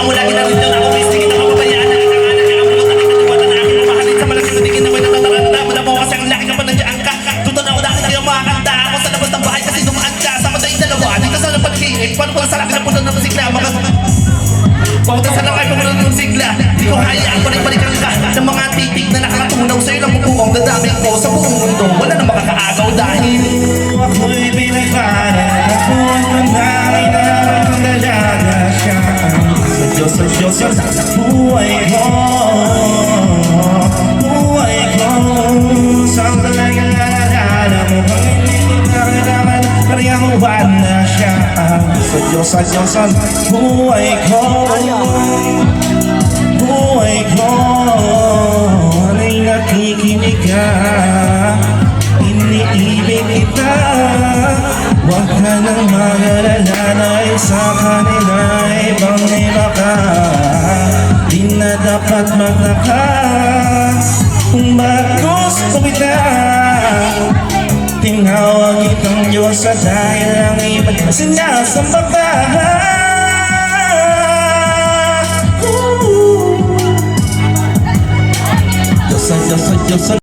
ako lagi na rin lang ako mistigin na kababayaan na kakanganan ka ang puta ng katiwatan na aking mamahalin sa malaking natigin ako'y natataranda mo na mo kasi ang laki ka pa nandiyan ka tuton ako dahil kayo makakanta ako sa labas ng bahay kasi dumaan ka sa madaling dalawa dito sa napagkinig paano ko sa laki na puno ng musikla Pauta sa lakay pamunan ng sigla di ko hayaan ko rin balikan ka ng mga titig na nakakatunaw sa'yo ng bubuong dadaming ko sa buong mundo wala na makakaagaw dahil ako'y pinagparan ako ang panangin ng dalaga siya sa Diyos sa buhay ko saan talaga nalala mo kung hindi nakalaman pariyahuan na siya sa Diyos ang buhay ko alay nakikinig ka iniibig kita huwag ka nang mag-alala na sa kanila ibang iba ka di na dapat maglakas kung bagos ko kita tinawag itong Diyos sa dahil ang ibang sinasamba ka Diyos